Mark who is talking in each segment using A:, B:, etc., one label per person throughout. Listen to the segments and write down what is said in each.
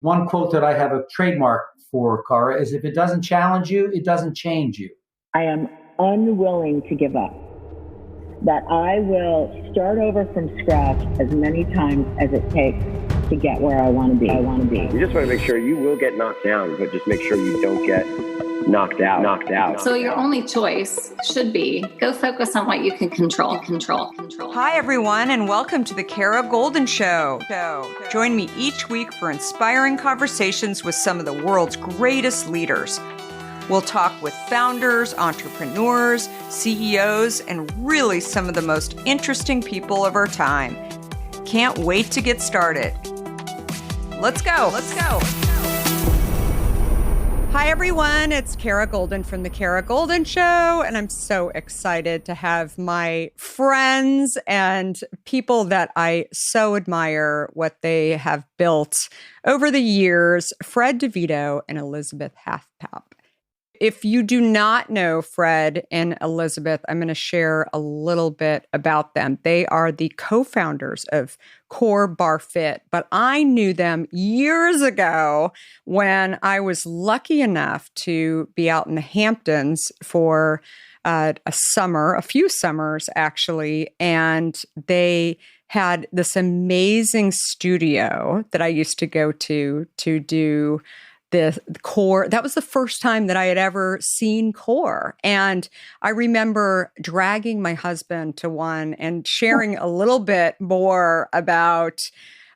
A: one quote that I have a trademark for, Cara, is if it doesn't challenge you, it doesn't change you.
B: I am unwilling to give up. That I will start over from scratch as many times as it takes to get where I want to be.
C: You just want to make sure you will get knocked down, but just make sure you don't get knocked out.
D: So your only choice should be go focus on what you can control.
E: Hi, everyone, and welcome to the Cara Goldin Show. Join me each week for inspiring conversations with some of the world's greatest leaders. We'll talk with founders, entrepreneurs, CEOs, and really some of the most interesting people of our time. Can't wait to get started. Let's go. Hi, everyone. It's Cara Goldin from the Cara Goldin Show, and I'm so excited to have my friends and people that I so admire what they have built over the years, Fred DeVito and Elisabeth Halfpapp. If you do not know Fred and Elisabeth, I'm going to share a little bit about them. They are the co-founders of CoreBarreFit, but I knew them years ago when I was lucky enough to be out in the Hamptons for a few summers actually, and they had this amazing studio that I used to go to do the core. That was the first time that I had ever seen core. And I remember dragging my husband to one and sharing a little bit more about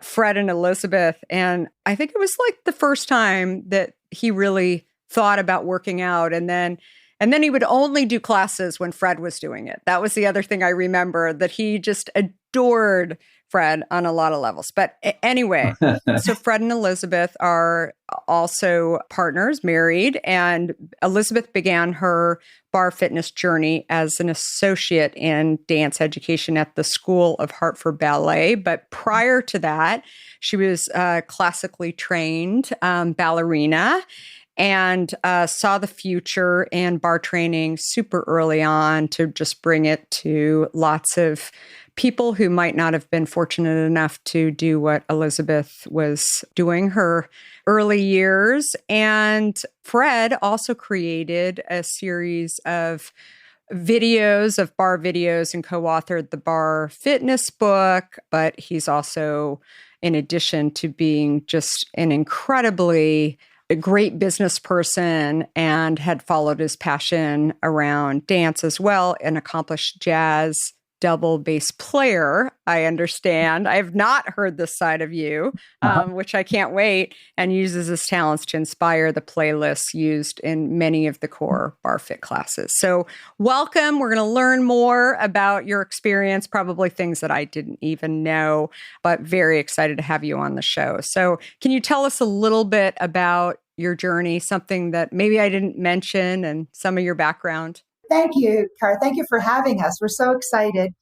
E: Fred and Elisabeth. And I think it was like the first time that he really thought about working out. And then he would only do classes when Fred was doing it. That was the other thing I remember, that he just adored Fred on a lot of levels. But anyway, so Fred and Elisabeth are also partners, married, and Elisabeth began her bar fitness journey as an associate in dance education at the School of Hartford Ballet. But prior to that, she was a classically trained ballerina and saw the future in bar training super early on to just bring it to lots of people who might not have been fortunate enough to do what Elisabeth was doing her early years. And Fred also created a series of videos, of bar videos, and co-authored the Bar Fitness book. But he's also, in addition to being just an incredibly great business person and had followed his passion around dance as well, an accomplished jazz double bass player, I understand. I have not heard this side of you, which I can't wait, and uses his talents to inspire the playlists used in many of the core BarFit classes. So welcome. We're going to learn more about your experience, probably things that I didn't even know, but very excited to have you on the show. So can you tell us a little bit about your journey, something that maybe I didn't mention, and some of your background?
F: Thank you, Cara. Thank you for having us. We're so excited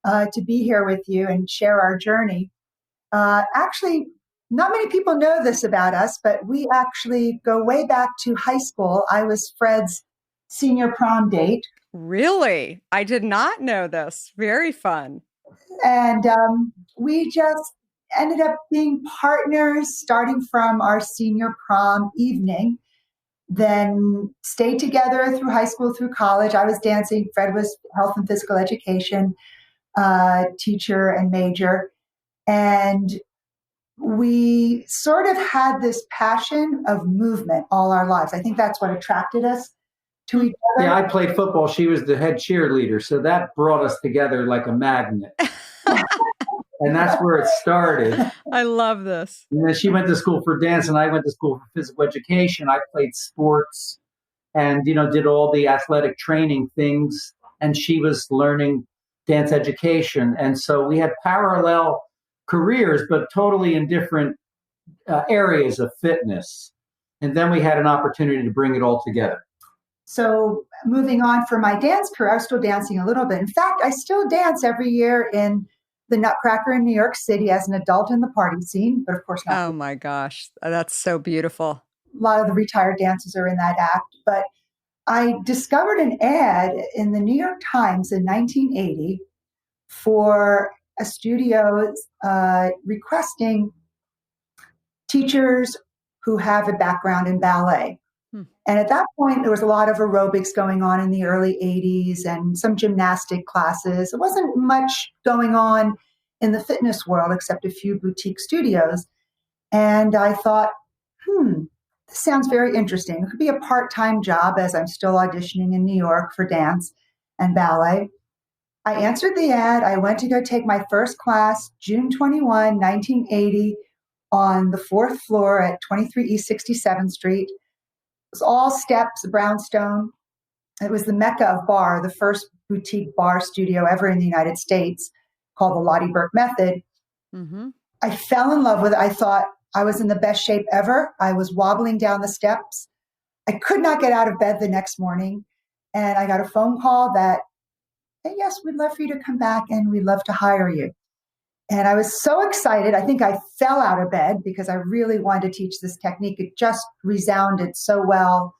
F: to be here with you and share our journey. Actually, not many people know this about us, but we actually go way back to high school. I was Fred's senior prom date.
E: Really? I did not know this. Very fun.
F: And we just ended up being partners starting from our senior prom evening. Then stayed together through high school, through college. I was dancing. Fred was health and physical education teacher and major. And we sort of had this passion of movement all our lives. I think that's what attracted us to each other.
A: Yeah, I played football. She was the head cheerleader. So that brought us together like a magnet. And that's where it started.
E: I love this.
A: And then she went to school for dance, and I went to school for physical education. I played sports and, did all the athletic training things. And she was learning dance education. And so we had parallel careers, but totally in different areas of fitness. And then we had an opportunity to bring it all together.
F: So moving on from my dance career, I was still dancing a little bit. In fact, I still dance every year in the Nutcracker in New York City as an adult in the party scene, but of course not.
E: Oh my gosh, that's so beautiful.
F: A lot of the retired dancers are in that act, but I discovered an ad in the New York Times in 1980 for a studio requesting teachers who have a background in ballet. And at that point, there was a lot of aerobics going on in the early 80s and some gymnastic classes. It wasn't much going on in the fitness world except a few boutique studios. And I thought, this sounds very interesting. It could be a part-time job as I'm still auditioning in New York for dance and ballet. I answered the ad. I went to go take my first class, June 21, 1980, on the 4th floor at 23 East 67th Street. It was all steps, brownstone. It was the mecca of bar, the first boutique bar studio ever in the United States, called the Lottie Burke Method. Mm-hmm. I fell in love with it. I thought I was in the best shape ever. I was wobbling down the steps. I could not get out of bed the next morning. And I got a phone call that, hey, yes, we'd love for you to come back and we'd love to hire you. And I was so excited. I think I fell out of bed because I really wanted to teach this technique. It just resounded so well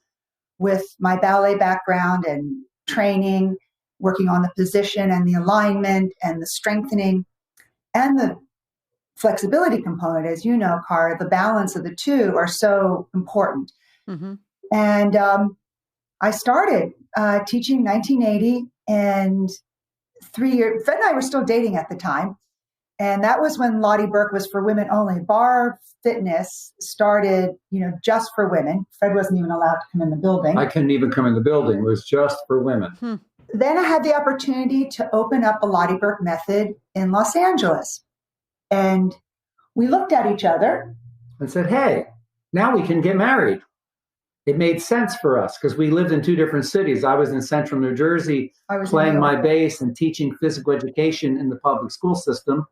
F: with my ballet background and training, working on the position and the alignment and the strengthening and the flexibility component. As you know, Cara, the balance of the two are so important. Mm-hmm. And I started teaching in 1980, and 3 years, Fred and I were still dating at the time. And that was when Lottie Burke was for women only. Bar fitness started, just for women. Fred wasn't even allowed to come in the building.
A: I couldn't even come in the building. It was just for women.
F: Then I had the opportunity to open up a Lottie Burke Method in Los Angeles. And we looked at each other
A: and said, hey, now we can get married. It made sense for us because we lived in two different cities. I was in central New Jersey playing my bass and teaching physical education in the public school system.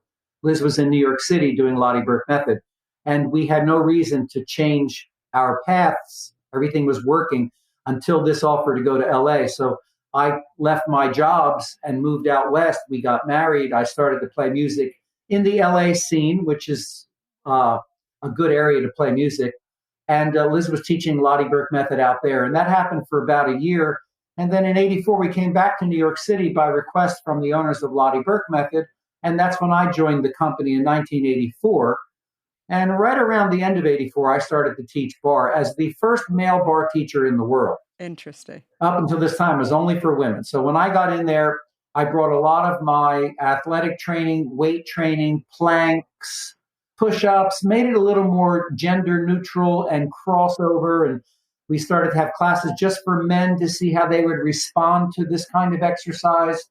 A: Liz was in New York City doing Lottie Burke Method. And we had no reason to change our paths. Everything was working until this offer to go to LA. So I left my jobs and moved out west. We got married. I started to play music in the LA scene, which is a good area to play music. And Liz was teaching Lottie Burke Method out there. And that happened for about a year. And then in 84, we came back to New York City by request from the owners of Lottie Burke Method. And that's when I joined the company in 1984. And right around the end of 84, I started to teach bar as the first male bar teacher in the world.
E: Interesting.
A: Up until this time, it was only for women. So when I got in there, I brought a lot of my athletic training, weight training, planks, push-ups, made it a little more gender neutral and crossover. And we started to have classes just for men to see how they would respond to this kind of exercise.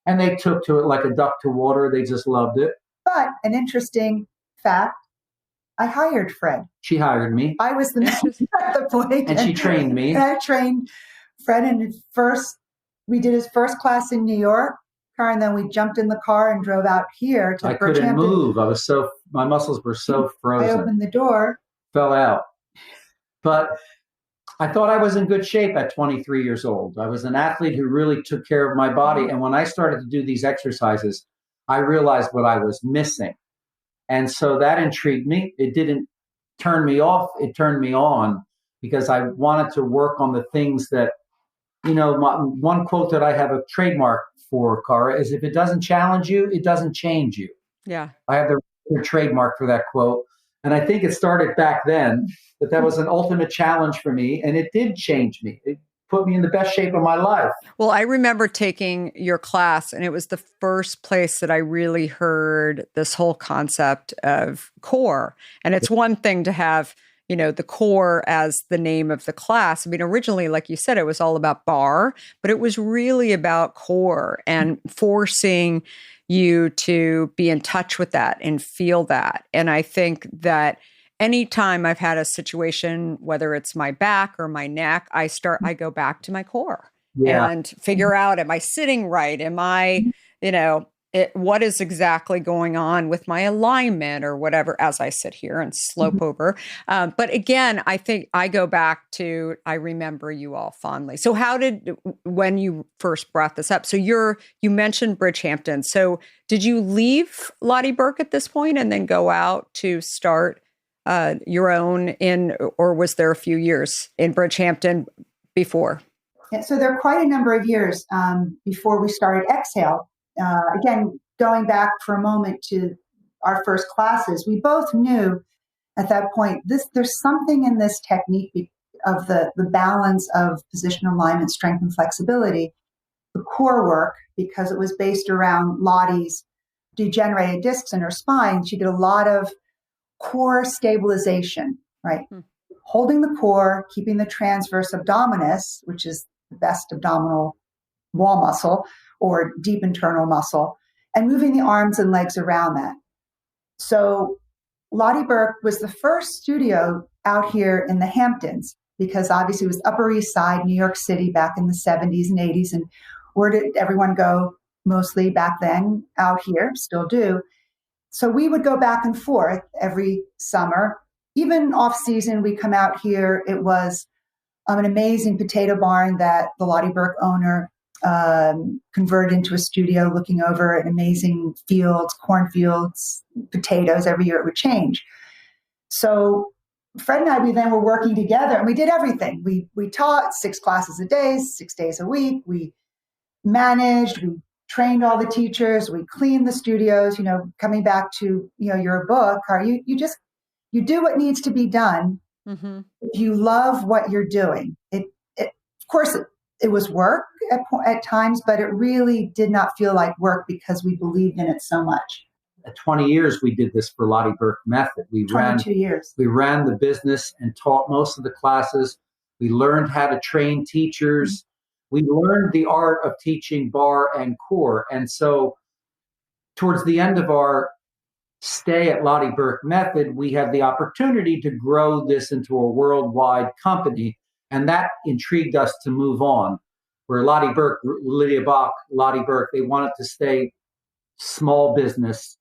A: And they took to it like a duck to water. They just loved it.
F: But an interesting fact, I hired Fred.
A: She hired me.
F: I was the manager at the point.
A: And she trained me.
F: And I trained Fred we did his first class in New York, and then we jumped in the car and drove out here to
A: I couldn't
F: Bridgehampton.
A: move. My muscles were so frozen.
F: I opened the door.
A: Fell out. But I thought I was in good shape at 23 years old. I was an athlete who really took care of my body. And when I started to do these exercises, I realized what I was missing. And so that intrigued me. It didn't turn me off. It turned me on because I wanted to work on the things that, one quote that I have a trademark for, Cara, is if it doesn't challenge you, it doesn't change you.
E: Yeah.
A: I have the trademark for that quote. And I think it started back then, that was an ultimate challenge for me. And it did change me. It put me in the best shape of my life.
E: Well, I remember taking your class, and it was the first place that I really heard this whole concept of core. And it's one thing to have, the core as the name of the class. I mean, originally, like you said, it was all about bar, but it was really about core and forcing you to be in touch with that and feel that. And I think that anytime I've had a situation, whether it's my back or my neck, I go back to my core and figure out, am I sitting right? Am I, what is exactly going on with my alignment or whatever, as I sit here and slope over. But again, I think I go back to, I remember you all fondly. So when you first brought this up, so you mentioned Bridgehampton. So did you leave Lottie Burke at this point and then go out to start your own or was there a few years in Bridgehampton before?
F: Yeah, so there are quite a number of years before we started Exhale. Again, going back for a moment to our first classes, we both knew at that point, there's something in this technique of the balance of position alignment, strength, and flexibility. The core work, because it was based around Lottie's degenerated discs in her spine, she did a lot of core stabilization, right? Holding the core, keeping the transverse abdominis, which is the best abdominal wall muscle or deep internal muscle, and moving the arms and legs around that. So Lottie Burke was the first studio out here in the Hamptons, because obviously it was Upper East Side, New York City back in the 70s and 80s. And where did everyone go mostly back then? Out here, still do. So we would go back and forth every summer. Even off season, we come out here. It was an amazing potato barn that the Lottie Burke owner converted into a studio, looking over an amazing fields, cornfields, potatoes. Every year it would change. So Fred and I, we then were working together, and we did everything. We taught 6 classes a day, 6 days a week. We managed, we trained all the teachers, we cleaned the studios. Coming back to your book, you do what needs to be done.
E: Mm-hmm.
F: If you love what you're doing, of course it was work at times, but it really did not feel like work because we believed in it so much.
A: 20 years we did this for Lottie Burke Method.
F: 22 years.
A: We ran the business and taught most of the classes. We learned how to train teachers. We learned the art of teaching bar and core. And so towards the end of our stay at Lottie Burke Method, we had the opportunity to grow this into a worldwide company. And that intrigued us to move on. Where Lottie Burke, Lydia Bach, Lottie Burke, they wanted to stay small business,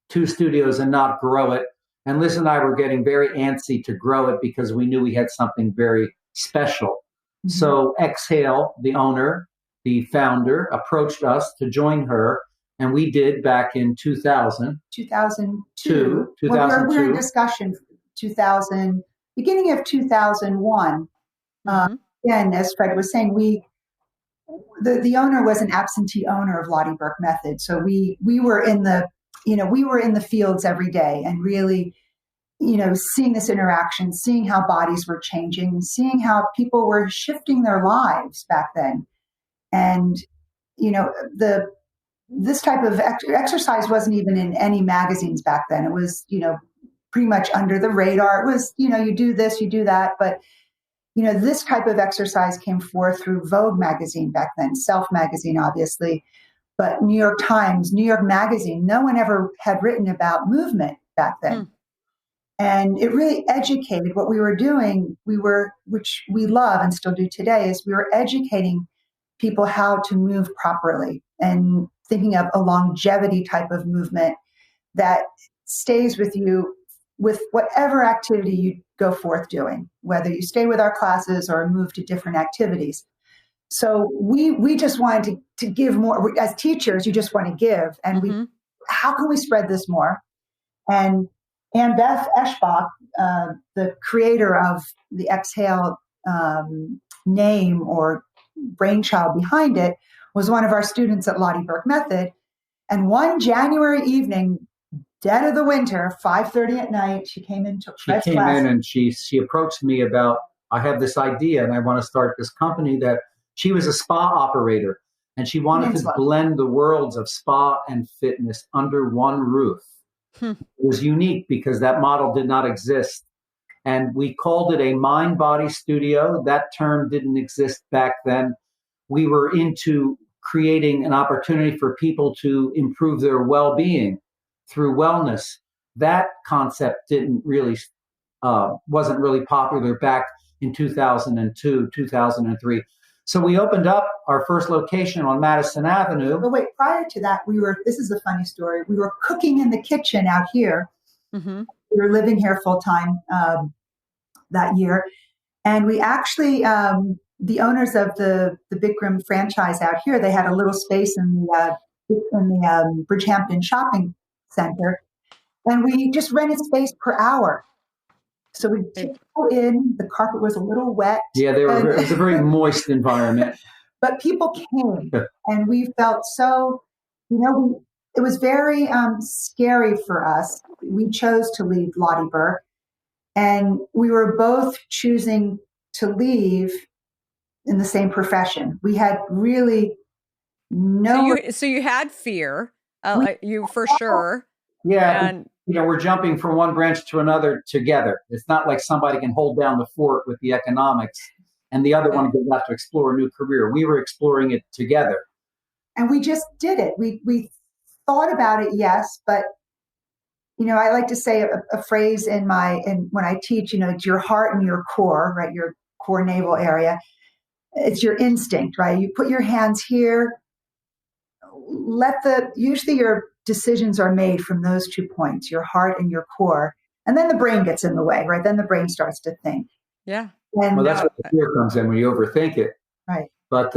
A: 2 studios, and not grow it. And Liz and I were getting very antsy to grow it because we knew we had something very special. Mm-hmm. So Exhale, the owner, the founder, approached us to join her. And we did back in 2000.
F: 2002. We were in discussion, beginning of 2001.
E: Mm-hmm.
F: Again, as Fred was saying, the owner was an absentee owner of Lottie Burke Method. So we were in the fields every day and really, seeing this interaction, seeing how bodies were changing, seeing how people were shifting their lives back then. And, this type of exercise wasn't even in any magazines back then. It was, pretty much under the radar. It was, you do this, you do that. But, this type of exercise came forth through Vogue magazine back then, Self magazine, obviously. But New York Times, New York Magazine, no one ever had written about movement back then. And it really educated what we were doing. Which we love and still do today, is we were educating people how to move properly and thinking of a longevity type of movement that stays with you with whatever activity you go forth doing, whether you stay with our classes or move to different activities. So we just wanted to give more. As teachers, you just want to give. And how can we spread this more? And Ann Beth Eschbach, the creator of the Exhale name or brainchild behind it, was one of our students at Lottie Burke Method. And one January evening, dead of the winter, 5:30 at night, she came in, took Fred's class. She came in
A: and she approached me about, I have this idea and I want to start this company. That she was a spa operator and she wanted to blend the worlds of spa and fitness under one roof. It was unique because that model did not exist. And we called it a mind-body studio. That term didn't exist back then. We were into creating an opportunity for people to improve their well-being through wellness. That concept wasn't really popular back in 2002, 2003. So we opened up our first location on Madison Avenue.
F: But wait, prior to that, this is a funny story. We were cooking in the kitchen out here. Mm-hmm. We were living here full time that year. And we actually, the owners of the Bikram franchise out here, they had a little space in the Bridgehampton shopping center. And we just rented space per hour. So we go in, the carpet was a little wet.
A: Yeah, it was a very moist environment.
F: But people came and we felt so, it was very scary for us. We chose to leave Lottie Burke. And we were both choosing to leave in the same profession. We had really no.
E: So you had fear, you for sure.
A: Yeah.
E: And
A: we're jumping from one branch to another together. It's not like somebody can hold down the fort with the economics and the other one goes out to explore a new career. We were exploring it together.
F: And we just did it. We thought about it, yes, but I like to say a phrase when I teach, it's your heart and your core, right? Your core navel area. It's your instinct, right? You put your hands here, usually your decisions are made from those 2 points, your heart and your core. And then the brain gets in the way, right? Then the brain starts to think.
E: Yeah.
A: Well, that's where the fear comes in when you overthink it.
F: Right.
A: But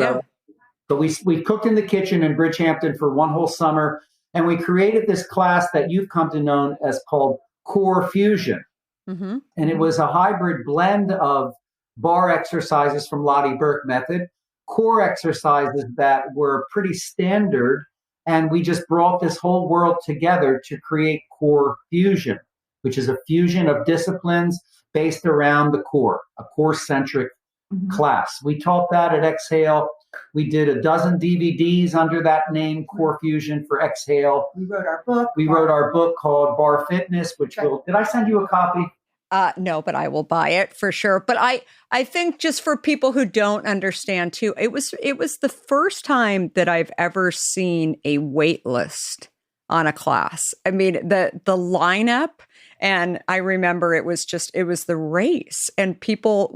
A: we cooked in the kitchen in Bridgehampton for one whole summer, and we created this class that you've come to know as called Core Fusion.
E: Mm-hmm.
A: And it was a hybrid blend of bar exercises from Lottie Burke method, core exercises that were pretty standard, and we just brought this whole world together to create Core Fusion, which is a fusion of disciplines based around the core, a core-centric class. We taught that at Exhale. We did a dozen DVDs under that name, Core Fusion for Exhale.
F: We wrote our book.
A: We wrote our book called Bar Fitness, did I send you a copy?
E: No, but I will buy it for sure. But I think just for people who don't understand too, it was the first time that I've ever seen a wait list on a class. I mean, the lineup, and I remember it was the race, and people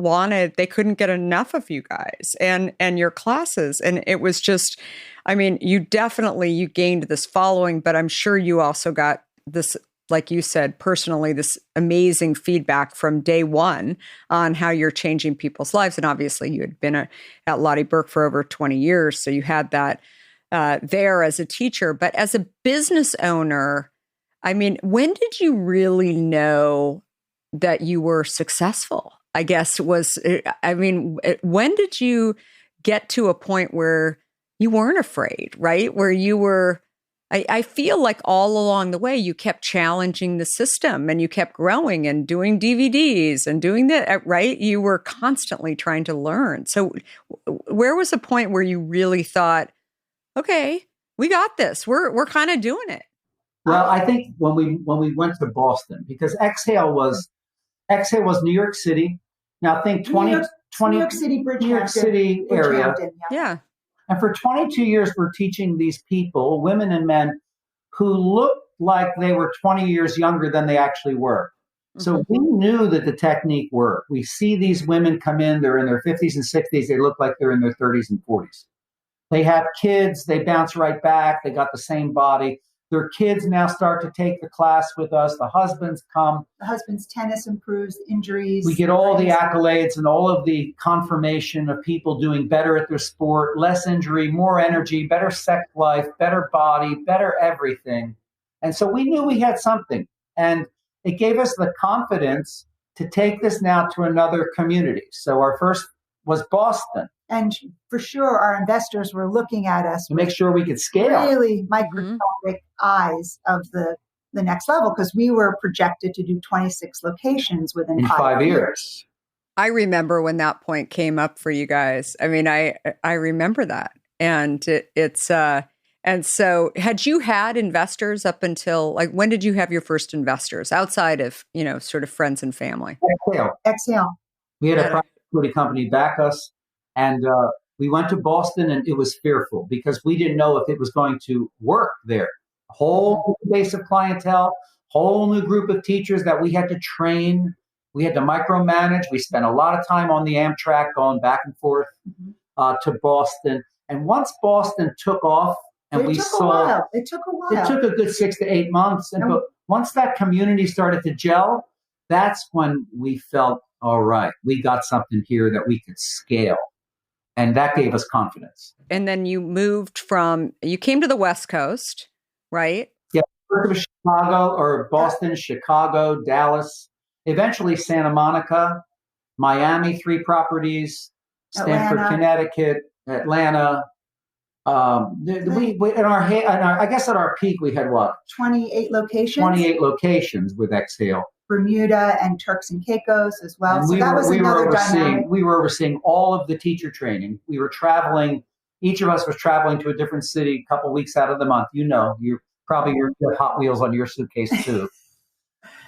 E: they couldn't get enough of you guys and your classes. And it was just, I mean, you gained this following, but I'm sure you also got this, like you said, personally, this amazing feedback from day one on how you're changing people's lives. And obviously you had been at Lottie Burke for over 20 years. So you had that there as a teacher, but as a business owner, I mean, when did you really know that you were successful? I guess when did you get to a point where you weren't afraid, right? Where you were, I feel like all along the way, you kept challenging the system and you kept growing and doing DVDs and doing that, right? You were constantly trying to learn. So where was the point where you really thought, okay, we got this. We're kind of doing it?
A: Well, I think when we went to Boston, because Exhale was New York City. Now think New York City area.
E: Yeah.
A: And for 22 years, we're teaching these people, women and men, who looked like they were 20 years younger than they actually were. So we knew that the technique worked. We see these women come in, they're in their 50s and 60s. They look like they're in their 30s and 40s. They have kids, they bounce right back. They got the same body. Their kids now start to take the class with us. The husbands come.
F: The husband's tennis improves, injuries.
A: We get all the accolades and all of the confirmation of people doing better at their sport, less injury, more energy, better sex life, better body, better everything. And so we knew we had something. And it gave us the confidence to take this now to another community. So our first was Boston.
F: And for sure, our investors were looking at us
A: to make sure we could scale.
F: Really microscopic eyes of the next level, because we were projected to do 26 locations within 5 years.
E: I remember when that point came up for you guys. I mean, I remember that. And and so had you had investors up until, like, when did you have your first investors outside of, sort of friends and family?
F: Exhale.
A: We had a private equity company back us. And we went to Boston, and it was fearful because we didn't know if it was going to work there. A whole base of clientele, whole new group of teachers that we had to train. We had to micromanage. We spent a lot of time on the Amtrak going back and forth to Boston. And once Boston took off, and
F: it took a while. It took
A: a good 6 to 8 months. But once that community started to gel, that's when we felt, all right, we got something here that we could scale. And that gave us confidence.
E: And then you came to the West Coast, right?
A: Yeah, Chicago or Boston, Chicago, Dallas, eventually Santa Monica, Miami, 3 properties, Stamford, Connecticut, Atlanta. I guess at our peak we had what?
F: 28 locations.
A: 28 locations with Exhale.
F: Bermuda and Turks and Caicos as well.
A: And
F: so that was another dynamic.
A: We were overseeing all of the teacher training. We were traveling. Each of us was traveling to a different city a couple weeks out of the month. You probably your Hot Wheels on your suitcase too.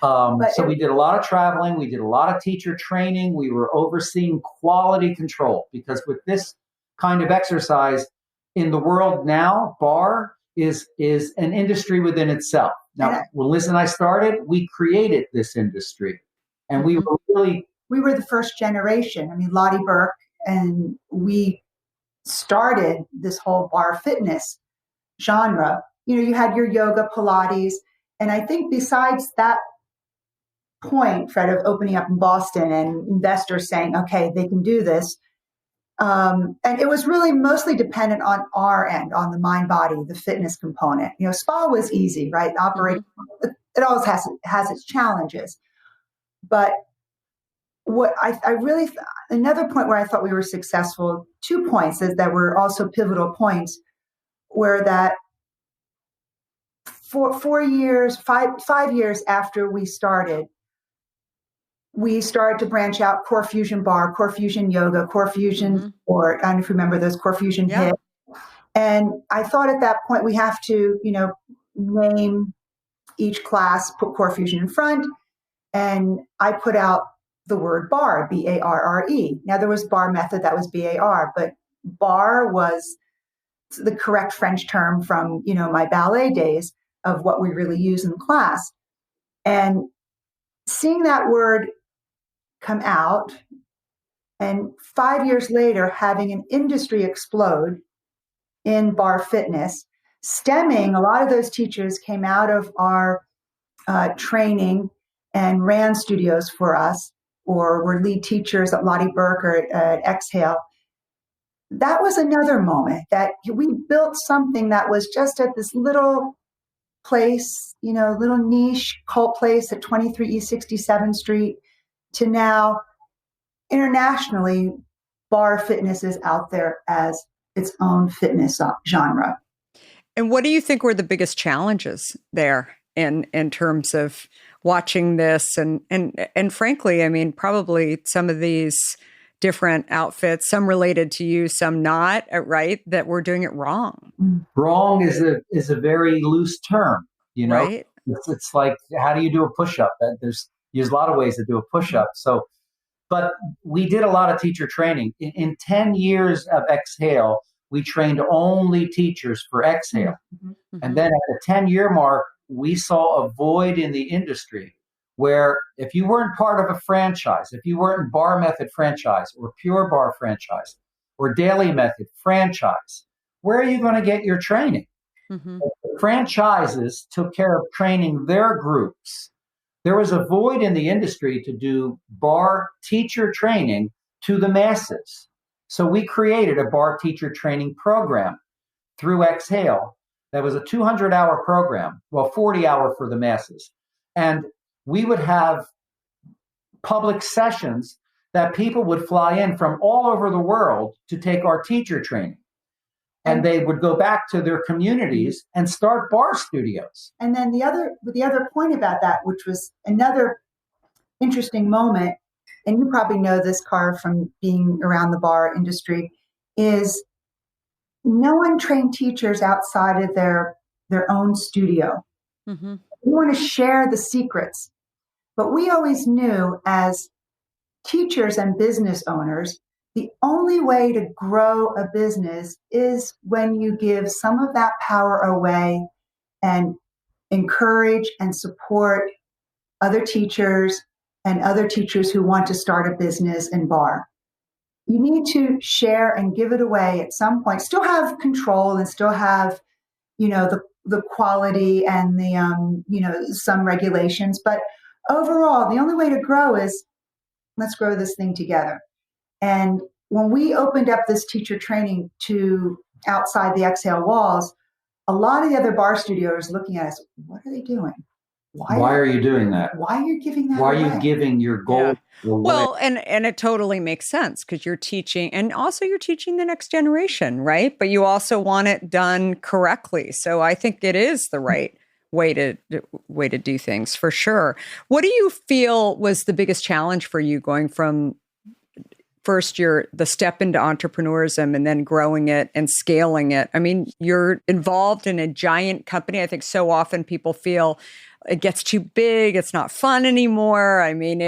A: So we did a lot of traveling. We did a lot of teacher training. We were overseeing quality control, because with this kind of exercise in the world now, bar is an industry within itself. Now, when Liz and I started, we created this industry, and we
F: were the first generation. I mean, Lottie Burke and we started this whole bar fitness genre. You had your yoga, Pilates, and I think besides that point, Fred, of opening up in Boston and investors saying, okay, they can do this. And it was really mostly dependent on our end, on the mind body, the fitness component. Spa was easy, right? It always has its challenges. But what I really, another point where I thought we were successful, 2 points that were also pivotal points, were that for 5 years after we started to branch out Core Fusion Bar, Core Fusion Yoga, Core Fusion, or I don't know if you remember those, Core Fusion HIIT. And I thought at that point we have to, name each class, put Core Fusion in front. And I put out the word bar, B-A-R-R-E. Now there was bar method, that was B-A-R, but bar was the correct French term from, my ballet days of what we really use in class. And seeing that word come out, and 5 years later, having an industry explode in bar fitness, stemming, a lot of those teachers came out of our training and ran studios for us, or were lead teachers at Lottie Burke or at Exhale. That was another moment that we built something that was just at this little place, little niche cult place at 23 East 67th Street, to now internationally, bar fitness is out there as its own fitness genre.
E: And what do you think were the biggest challenges there in terms of watching this? And frankly, I mean, probably some of these different outfits, some related to you, some not, right? That we're doing it wrong.
A: Wrong is a very loose term,
E: Right?
A: It's like, how do you do a push-up? There's a lot of ways to do a push-up. So, but we did a lot of teacher training. In 10 years of Exhale, we trained only teachers for Exhale. Mm-hmm. And then at the 10-year mark, we saw a void in the industry where if you weren't part of a franchise, if you weren't Bar Method franchise or Pure Bar franchise or Daily Method franchise, where are you going to get your training? Mm-hmm. Franchises took care of training their groups. There was a void in the industry to do bar teacher training to the masses. So we created a bar teacher training program through Exhale. That was a 200-hour program, 40-hour for the masses. And we would have public sessions that people would fly in from all over the world to take our teacher training. And they would go back to their communities and start bar studios.
F: And then the other point about that, which was another interesting moment, and you probably know this, Cara, from being around the bar industry, is no one trained teachers outside of their own studio. Mm-hmm. We want to share the secrets. But we always knew as teachers and business owners, the only way to grow a business is when you give some of that power away and encourage and support other teachers and other teachers who want to start a business in bar. You need to share and give it away at some point, still have control and still have, the quality and the, some regulations. But overall, the only way to grow is let's grow this thing together. And when we opened up this teacher training to outside the Exhale walls, a lot of the other bar studios looking at us, what are they doing?
A: Why are you doing that?
F: Why are you giving that
A: Why
F: away?
A: are you giving your gold away?
E: Well, and it totally makes sense because you're teaching, and also you're teaching the next generation, right? But you also want it done correctly. So I think it is the right way to do things for sure. What do you feel was the biggest challenge for you going from first the step into entrepreneurism and then growing it and scaling it? I mean, you're involved in a giant company. I think so often people feel it gets too big. It's not fun anymore. I mean,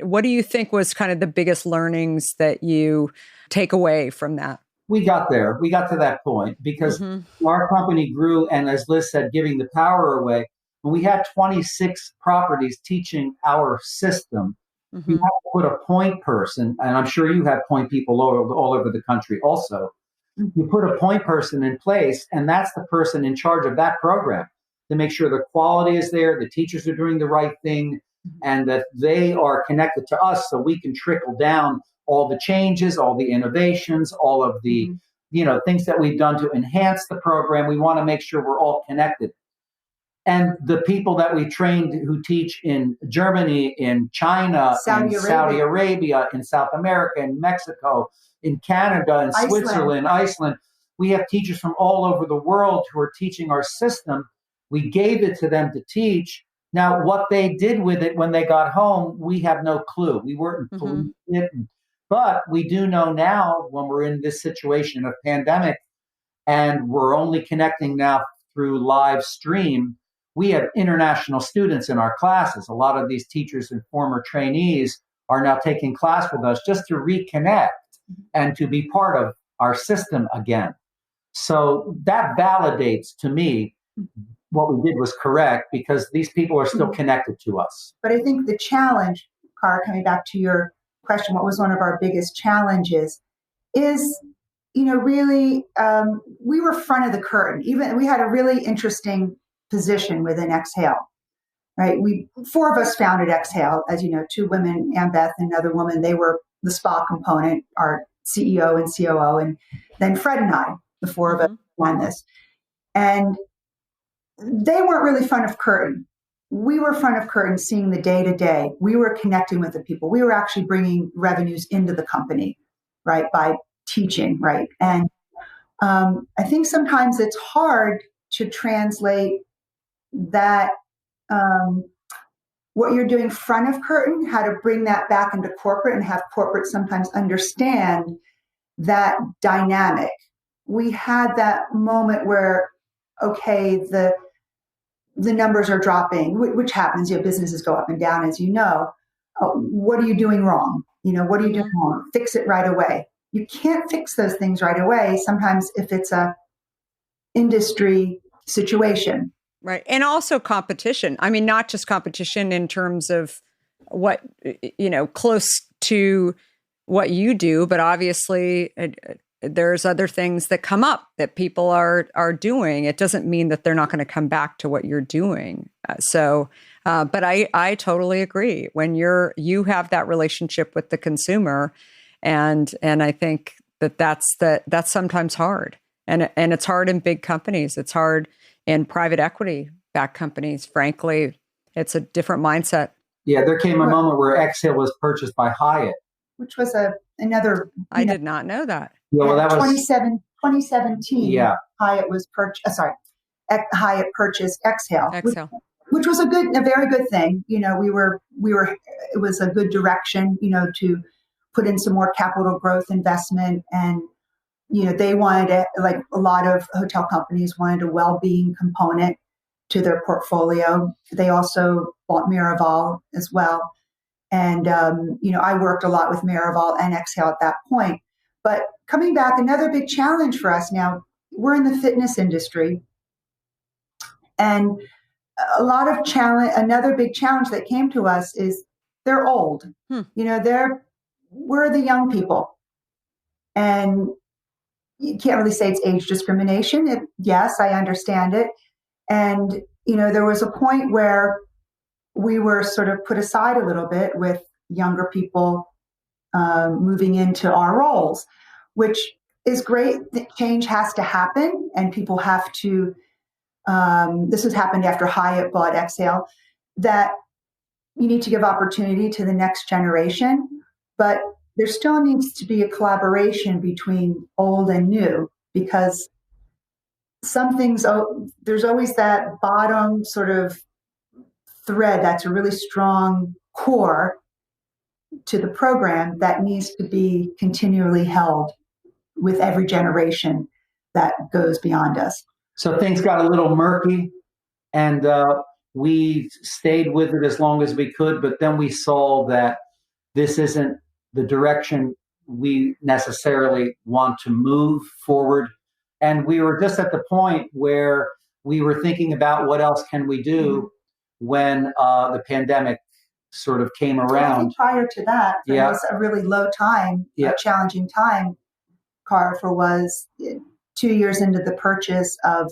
E: what do you think was kind of the biggest learnings that you take away from that?
A: We got there. We got to that point because our company grew. And as Liz said, giving the power away. When we had 26 properties teaching our system, you have to put a point person, and I'm sure you have point people all over the country also. You put a point person in place, and that's the person in charge of that program to make sure the quality is there, the teachers are doing the right thing, and that they are connected to us so we can trickle down all the changes, all the innovations, all of the things that we've done to enhance the program. We want to make sure we're all connected. And the people that we trained who teach in Germany, in China, Saudi Arabia, in South America, in Mexico, in Canada, in Switzerland, Iceland, we have teachers from all over the world who are teaching our system. We gave it to them to teach. Now, what they did with it when they got home, we have no clue. We weren't but we do know now when we're in this situation of pandemic and we're only connecting now through live stream, we have international students in our classes. A lot of these teachers and former trainees are now taking class with us just to reconnect and to be part of our system again. So that validates to me what we did was correct because these people are still connected to us.
F: But I think the challenge, Cara, coming back to your question, what was one of our biggest challenges is, really, we were front of the curtain. Even we had a really interesting position within Exhale, right? Four of us founded Exhale, as you know, two women, Ann Beth and another woman. They were the spa component, our CEO and COO, and then Fred and I, the four of us ran this. And they weren't really front of curtain. We were front of curtain, seeing the day to day. We were connecting with the people. We were actually bringing revenues into the company, right, by teaching, right? And I think sometimes it's hard to translate that what you're doing front of curtain, how to bring that back into corporate and have corporate sometimes understand that dynamic. We had that moment where, okay, the numbers are dropping, which happens. Businesses go up and down, as you know. What are you doing wrong? What are you doing wrong? Fix it right away. You can't fix those things right away. Sometimes if it's a industry situation.
E: Right. And also competition. I mean, not just competition in terms of what, close to what you do, but obviously there's other things that come up that people are doing. It doesn't mean that they're not going to come back to what you're doing. But I totally agree. When you have that relationship with the consumer, and I think that's sometimes hard, and it's hard in big companies. It's hard in private equity backed companies. Frankly, it's a different mindset.
A: Yeah, there came a moment where Exhale was purchased by Hyatt,
F: which was another.
E: I did not know that.
A: Yeah, well, that was
F: 2017. Yeah, Hyatt was purchased. Hyatt purchased Exhale. Which was a very good thing. We were. It was a good direction. To put in some more capital growth investment, and they wanted like a lot of hotel companies wanted a well-being component to their portfolio. They also bought Miraval as well, and I worked a lot with Miraval and Exhale at that point. But coming back, another big challenge for us now. We're in the fitness industry, and another big challenge that came to us is they're old. We're the young people, and you can't really say it's age discrimination. Yes, I understand it. And, there was a point where we were sort of put aside a little bit with younger people moving into our roles, which is great. The change has to happen, and people have to, this has happened after Hyatt bought Exhale, that you need to give opportunity to the next generation, but there still needs to be a collaboration between old and new, because some things, there's always that bottom sort of thread that's a really strong core to the program that needs to be continually held with every generation that goes beyond us.
A: So things got a little murky, and we stayed with it as long as we could, but then we saw that this isn't the direction we necessarily want to move forward. And we were just at the point where we were thinking about what else can we do when the pandemic sort of came around.
F: I think prior to that, there was a really low time, a challenging time. Carver was 2 years into the purchase of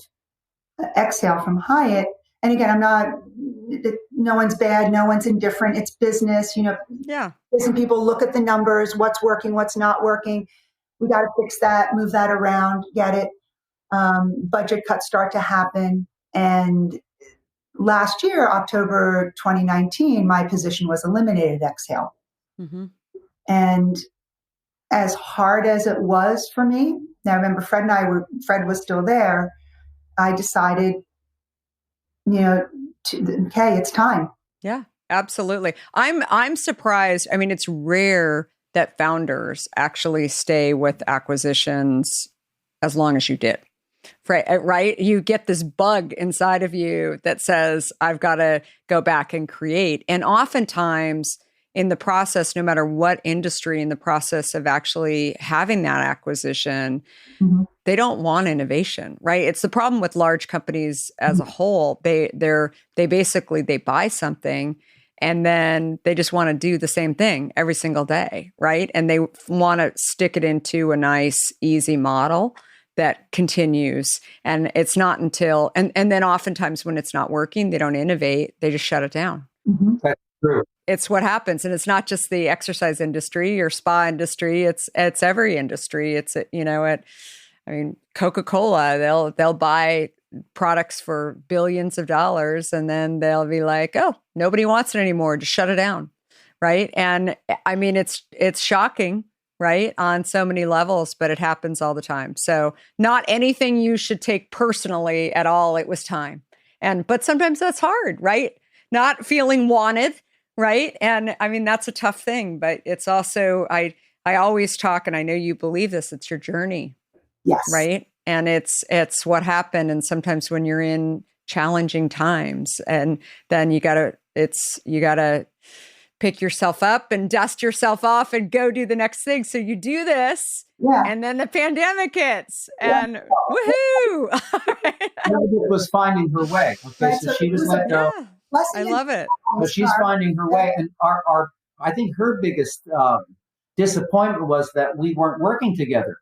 F: Exhale from Hyatt. And again, no one's bad, no one's indifferent. It's business, Listen, people look at the numbers, what's working, what's not working. We got to fix that, move that around, get it. Budget cuts start to happen. And last year, October 2019, my position was eliminated at Exhale. Mm-hmm. And as hard as it was for me, now remember Fred was still there, I decided, okay, it's time.
E: Yeah, absolutely. I'm surprised. I mean, it's rare that founders actually stay with acquisitions as long as you did. Right? You get this bug inside of you that says, I've got to go back and create. And oftentimes in the process, no matter what industry, in the process of actually having that acquisition, they don't want innovation, right? It's the problem with large companies as a whole. They basically buy something and then they just want to do the same thing every single day, right? And they want to stick it into a nice, easy model that continues. And it's not until, and then oftentimes when it's not working, they don't innovate, they just shut it down.
A: Mm-hmm. That's true.
E: It's what happens. And it's not just the exercise industry or spa industry. It's every industry. Coca-Cola, they'll buy products for billions of dollars and then they'll be like, oh, nobody wants it anymore. Just shut it down. Right. And I mean, it's shocking, right, on so many levels, but it happens all the time. So not anything you should take personally at all. It was time. But sometimes that's hard, right? Not feeling wanted, right? And I mean, that's a tough thing, but it's also, I always talk, and I know you believe this, it's your journey.
F: Yes.
E: Right. And it's what happened. And sometimes when you're in challenging times, and then you gotta pick yourself up and dust yourself off and go do the next thing. So you do this, and then the pandemic hits, and woohoo!
A: It was finding her way. Okay, so she was let go.
E: I love it.
A: But she's finding her way, and I think her biggest disappointment was that we weren't working together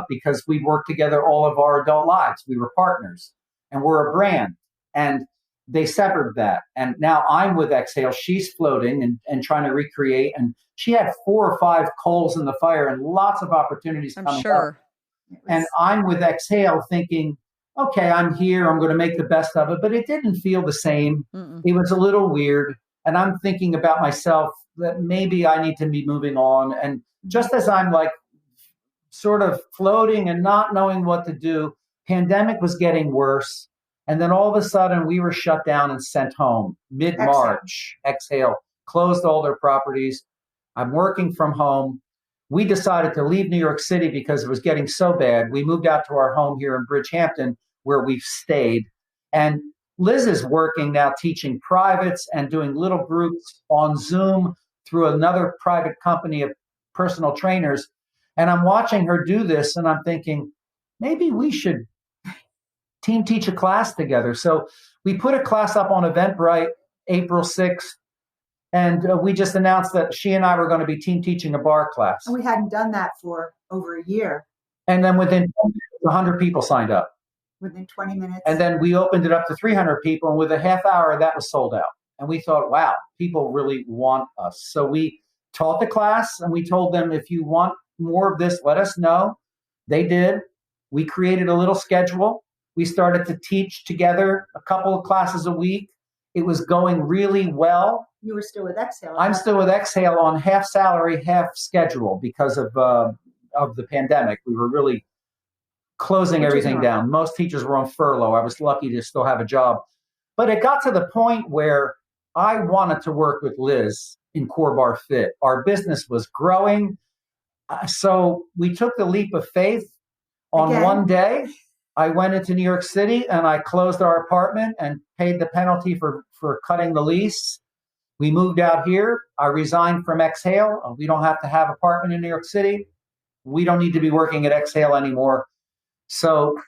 A: because we worked together all of our adult lives. We were partners, and we're a brand, and they severed that. And now I'm with Exhale. She's floating and trying to recreate. And she had 4 or 5 coals in the fire and lots of opportunities coming up. And I'm with Exhale thinking, okay, I'm here. I'm going to make the best of it. But it didn't feel the same. It was a little weird. And I'm thinking about myself that maybe I need to be moving on. And just as I'm like sort of floating and not knowing what to do, pandemic was getting worse. And then all of a sudden, we were shut down and sent home mid-March. Exhale closed all their properties. I'm working from home. We decided to leave New York City because it was getting so bad. We moved out to our home here in Bridgehampton, where we've stayed. And Liz is working now teaching privates and doing little groups on Zoom through another private company of personal trainers. And I'm watching her do this, and I'm thinking, maybe we should team teach a class together. So we put a class up on Eventbrite April 6th, and we just announced that she and I were going to be team teaching a bar class.
F: And we hadn't done that for over a year.
A: And then within 100 people signed up.
F: Within 20 minutes.
A: And then we opened it up to 300 people, and with a half hour, that was sold out. And we thought, wow, people really want us. So we taught the class, and we told them, if you want more of this, let us know. They did. We created a little schedule. We started to teach together a couple of classes a week. It was going really well.
F: You were still with Exhale.
A: I'm still with Exhale on half salary, half schedule because of the pandemic. We were really closing everything down. Most teachers were on furlough. I was lucky to still have a job. But it got to the point where I wanted to work with Liz in CoreBarreFit. Our business was growing. So we took the leap of faith. On one day, I went into New York City and I closed our apartment and paid the penalty for cutting the lease. We moved out here. I resigned from Exhale. We don't have to have an apartment in New York City. We don't need to be working at Exhale anymore. So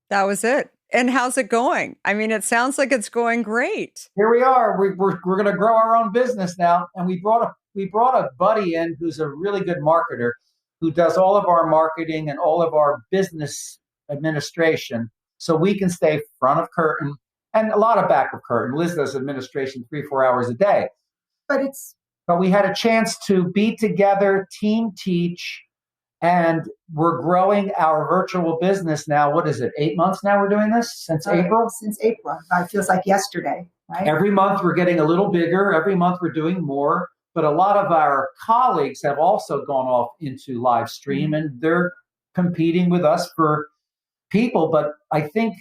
E: that was it. And how's it going? I mean, it sounds like it's going great.
A: Here we are. We're going to grow our own business now. And we brought a buddy in who's a really good marketer, who does all of our marketing and all of our business administration, so we can stay front of curtain and a lot of back of curtain. Liz does administration 3-4 hours a day. But we had a chance to be together, team teach, and we're growing our virtual business now. What is it, 8 months now we're doing this? Since April?
F: Since April. It feels like yesterday, right?
A: Every month we're getting a little bigger. Every month we're doing more. But a lot of our colleagues have also gone off into live stream, and they're competing with us for people. But I think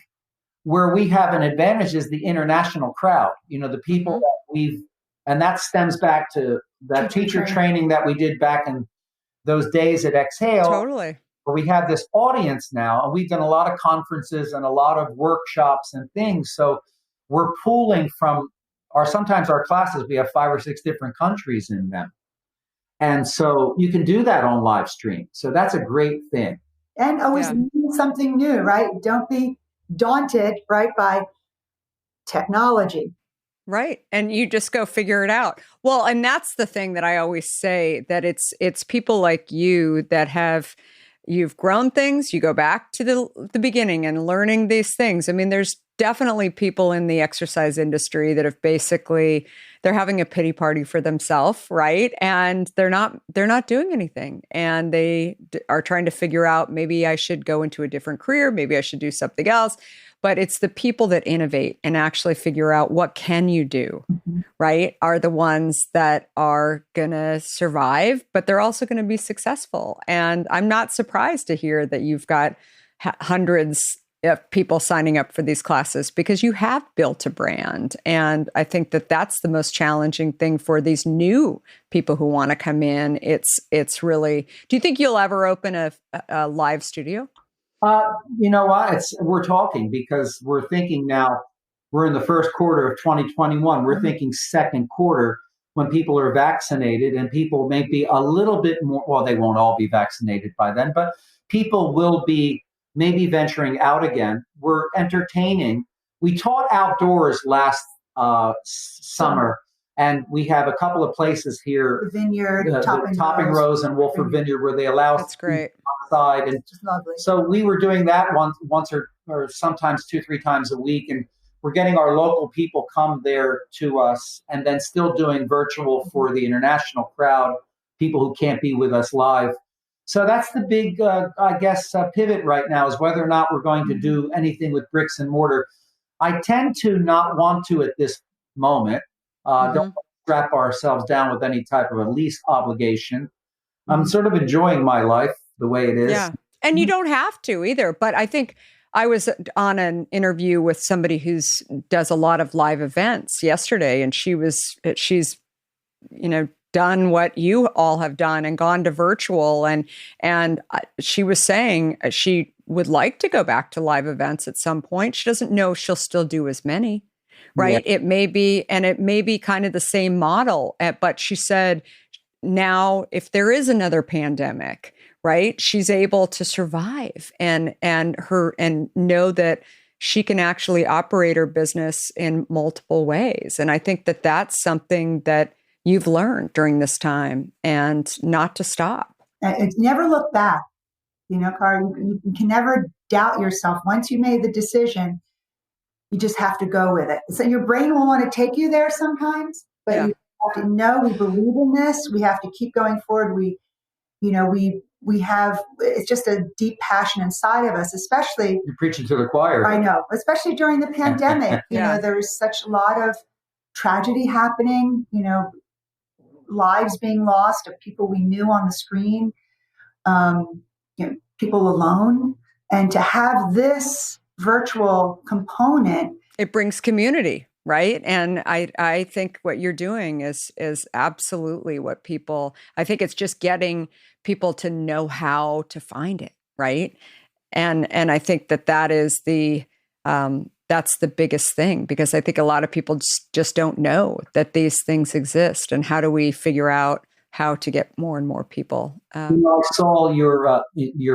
A: where we have an advantage is the international crowd. The people that and that stems back to that teacher training that we did back in those days at Exhale.
E: Totally.
A: Where we have this audience now, and we've done a lot of conferences and a lot of workshops and things. So we're pooling from sometimes our classes, we have 5 or 6 different countries in them. And so you can do that on live stream. So that's a great thing.
F: And always learn something new, right? Don't be daunted, right, by technology.
E: Right. And you just go figure it out. Well, and that's the thing that I always say, that it's people like you that you've grown things, you go back to the beginning and learning these things. I mean, there's definitely people in the exercise industry that have they're having a pity party for themselves, right? And they're not doing anything. And they are trying to figure out, maybe I should go into a different career, maybe I should do something else. But it's the people that innovate and actually figure out what can you do, right? Are the ones that are going to survive, but they're also going to be successful. And I'm not surprised to hear that you've got hundreds of people signing up for these classes, because you have built a brand. And I think that that's the most challenging thing for these new people who want to come in. It's really, do you think you'll ever open a live studio?
A: You know what? We're talking, because we're thinking now, we're in the first quarter of 2021. We're thinking second quarter, when people are vaccinated, and people may be a little bit more, well, they won't all be vaccinated by then, but people will be maybe venturing out again. We're entertaining. We taught outdoors last summer, and we have a couple of places here,
F: the Vineyard,
A: Topping Rose and Wolford Vineyard, where they allow us to be outside. And so we were doing that once or sometimes 2-3 times a week, and we're getting our local people come there to us, and then still doing virtual for the international crowd, people who can't be with us live. So that's the big, pivot right now, is whether or not we're going to do anything with bricks and mortar. I tend to not want to at this moment. Don't strap ourselves down with any type of a lease obligation. I'm sort of enjoying my life the way it is.
E: Yeah. And you don't have to either. But I think I was on an interview with somebody who's does a lot of live events yesterday, and she's done what you all have done and gone to virtual. And she was saying she would like to go back to live events at some point. She doesn't know if she'll still do as many, right? Yeah. It may be kind of the same model, but she said, now, if there is another pandemic, right, she's able to survive and know that she can actually operate her business in multiple ways. And I think that that's something that you've learned during this time, and not to stop.
F: Never look back. Cara, you can never doubt yourself. Once you made the decision, you just have to go with it. So your brain will want to take you there sometimes, but you have to know we believe in this. We have to keep going forward. We have, it's just a deep passion inside of us, especially.
A: You're preaching to the choir.
F: I know, especially during the pandemic. There was such a lot of tragedy happening, lives being lost of people we knew on the screen, people alone. And to have this virtual component,
E: it brings community, right? And I think what you're doing is absolutely what people, I think it's just getting people to know how to find it, right? And I think that is that's the biggest thing, because I think a lot of people just don't know that these things exist. And how do we figure out how to get more and more people?
A: I saw your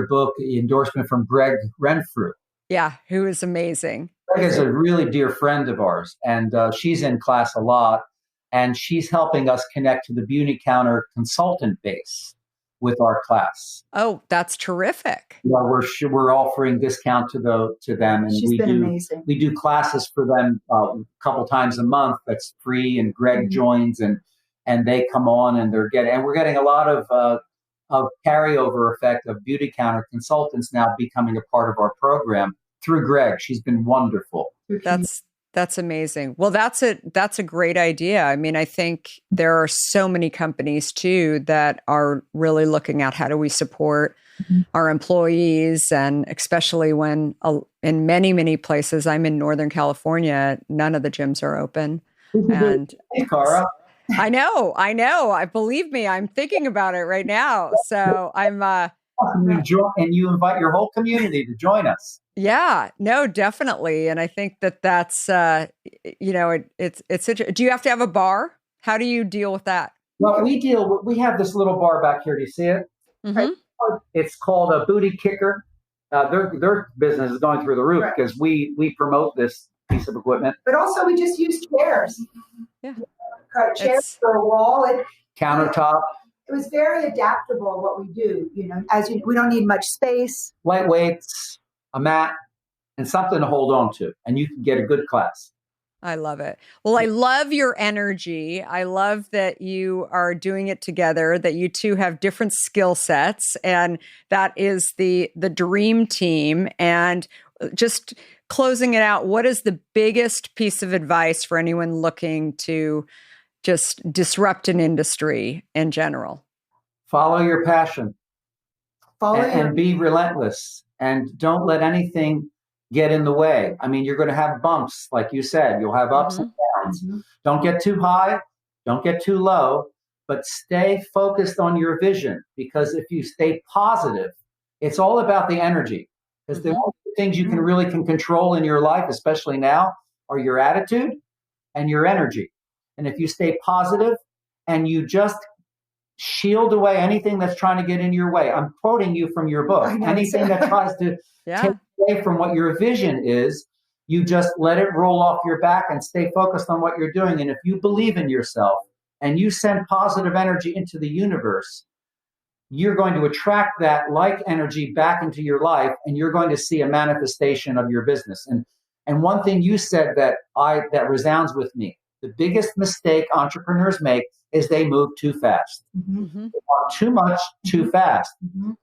A: book endorsement from Greg Renfrew.
E: Yeah, who is amazing.
A: Greg is a really dear friend of ours, and she's in class a lot, and she's helping us connect to the Beauty Counter consultant base with our class.
E: Oh, that's terrific.
A: We're offering discount to them, and
F: she's been amazing.
A: We do classes for them a couple times a month. That's free, and Greg joins, and they come on, and we're getting a lot of carryover effect of Beauty Counter consultants now becoming a part of our program through Greg. She's been wonderful.
E: That's amazing. Well, that's a great idea. I mean, I think there are so many companies too that are really looking at how do we support our employees, and especially when in many, many places, I'm in Northern California, none of the gyms are open. And
A: hey, Cara.
E: I know. Believe me, I'm thinking about it right now. So I'm,
A: and you invite your whole community to join us.
E: Yeah, no, definitely. And I think that's, it's do you have to have a bar? How do you deal with that?
A: Well, we have this little bar back here. Do you see it?
E: Mm-hmm.
A: It's called a Booty Kicker. Their business is going through the roof because we promote this piece of equipment.
F: But also we just use chairs.
E: Yeah.
F: Chairs for a wall.
A: Countertop.
F: It was very adaptable what we do. We don't need much space.
A: Lightweights, a mat, and something to hold on to, and you can get a good class.
E: I love it. Well, I love your energy. I love that you are doing it together, that you two have different skill sets, and that is the dream team. And just closing it out, what is the biggest piece of advice for anyone looking to just disrupt an industry in general?
A: Follow your passion. And be relentless, and don't let anything get in the way. I mean, you're going to have bumps, like you said. You'll have ups and downs. Don't get too high. Don't get too low. But stay focused on your vision, because if you stay positive, it's all about the energy. Because the only things you can really control in your life, especially now, are your attitude and your energy. And if you stay positive and you just shield away anything that's trying to get in your way. I'm quoting you from your book. Anything that tries to take away from what your vision is, you just let it roll off your back and stay focused on what you're doing. And if you believe in yourself and you send positive energy into the universe, you're going to attract that like energy back into your life, and you're going to see a manifestation of your business. And one thing you said that resounds with me, the biggest mistake entrepreneurs make is they move too fast. They want too much too fast.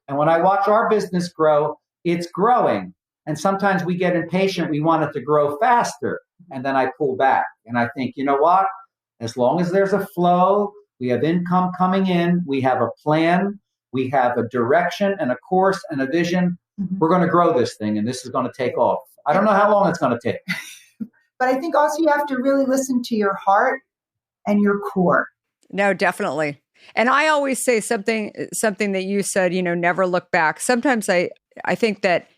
A: And when I watch our business grow, it's growing. And sometimes we get impatient. We want it to grow faster. And then I pull back. And I think, you know what? As long as there's a flow, we have income coming in, we have a plan, we have a direction and a course and a vision. We're going to grow this thing, and this is going to take off. I don't know how long it's going to take.
F: But I think also you have to really listen to your heart and your core.
E: No, definitely. And I always say something that you said, never look back. Sometimes I think that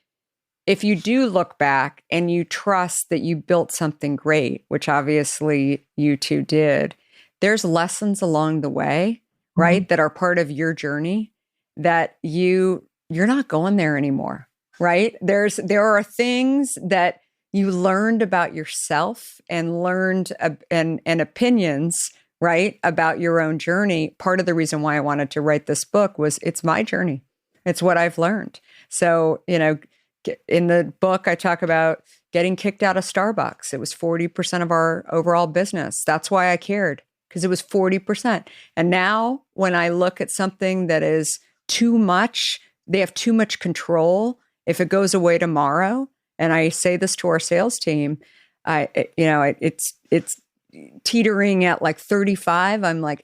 E: if you do look back and you trust that you built something great, which obviously you two did, there's lessons along the way, right? That are part of your journey that you're not going there anymore, right? There are things that you learned about yourself and learned and opinions, right, about your own journey. Part of the reason why I wanted to write this book was it's my journey. It's what I've learned. So, in the book, I talk about getting kicked out of Starbucks. It was 40% of our overall business. That's why I cared, because it was 40%. And now when I look at something that is too much, they have too much control. If it goes away tomorrow, and I say this to our sales team, it's teetering at like 35, I'm like,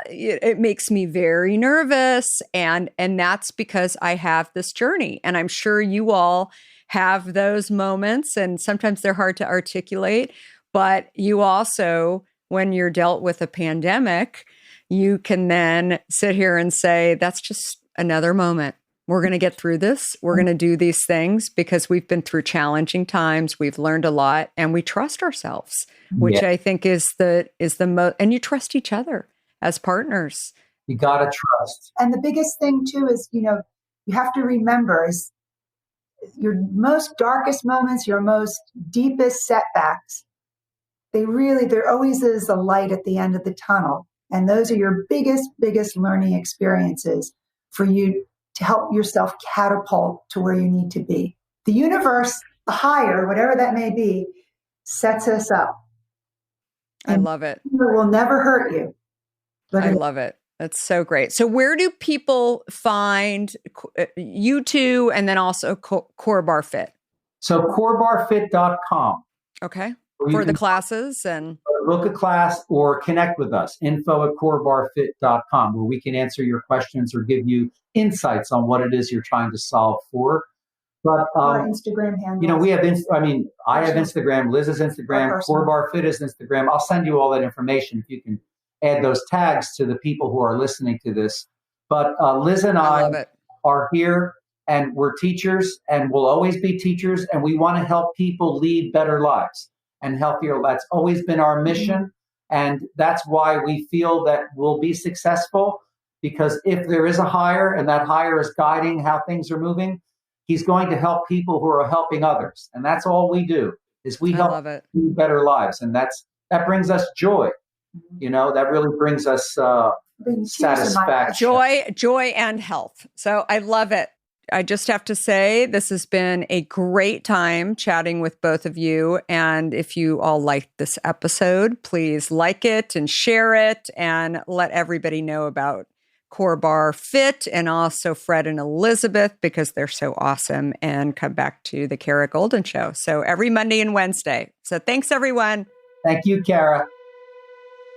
E: it makes me very nervous. And that's because I have this journey. And I'm sure you all have those moments, and sometimes they're hard to articulate. But you also, when you're dealt with a pandemic, you can then sit here and say, that's just another moment. We're going to get through this. We're going to do these things because we've been through challenging times. We've learned a lot, and we trust ourselves, which I think is the most, and you trust each other as partners.
A: You got to trust.
F: And the biggest thing too is, you have to remember is your most darkest moments, your most deepest setbacks. There always is a light at the end of the tunnel. And those are your biggest learning experiences for you to help yourself catapult to where you need to be. The universe, the higher, whatever that may be, sets us up.
E: I love it.
F: It will never hurt you.
E: I love it. That's so great. So where do people find you two, and then also CoreBarreFit?
A: So CoreBarreFit.com.
E: Okay. For the classes and
A: book a class or connect with us, info@CoreBarreFit.com, where we can answer your questions or give you insights on what it is you're trying to solve for. But
F: our Instagram handle.
A: We have. I have Instagram. Liz has Instagram. CoreBarreFit is Instagram. I'll send you all that information if you can add those tags to the people who are listening to this. But Liz and I are here, and we're teachers, and we'll always be teachers, and we want to help people lead better lives and healthier. That's always been our mission, and that's why we feel that we'll be successful. Because if there is a higher, and that higher is guiding how things are moving, he's going to help people who are helping others. And that's all we do, is we help lead better lives. And that brings us joy. That really brings us satisfaction.
E: Joy and health. So I love it. I just have to say, this has been a great time chatting with both of you. And if you all liked this episode, please like it and share it and let everybody know about CoreBarreFit and also Fred and Elisabeth, because they're so awesome, and come back to the Kara Goldin Show. So every Monday and Wednesday. So thanks, everyone.
A: Thank you, Kara.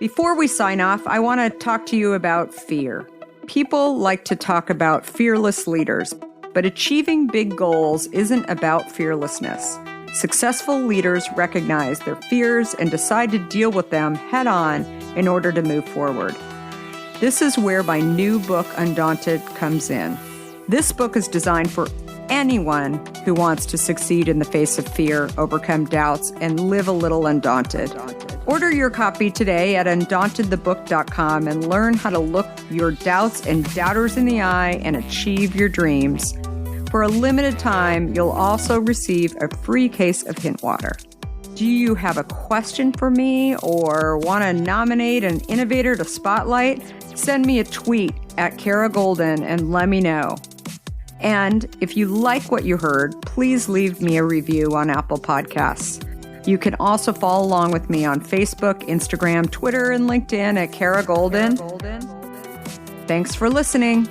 E: Before we sign off, I want to talk to you about fear. People like to talk about fearless leaders, but achieving big goals isn't about fearlessness. Successful leaders recognize their fears and decide to deal with them head on in order to move forward. This is where my new book, Undaunted, comes in. This book is designed for anyone who wants to succeed in the face of fear, overcome doubts, and live a little undaunted. Order your copy today at undauntedthebook.com and learn how to look your doubts and doubters in the eye and achieve your dreams. For a limited time, you'll also receive a free case of hint water. Do you have a question for me or want to nominate an innovator to spotlight? Send me a tweet at Kara Goldin and let me know. And if you like what you heard, please leave me a review on Apple Podcasts. You can also follow along with me on Facebook, Instagram, Twitter, and LinkedIn at Kara Goldin. Thanks for listening.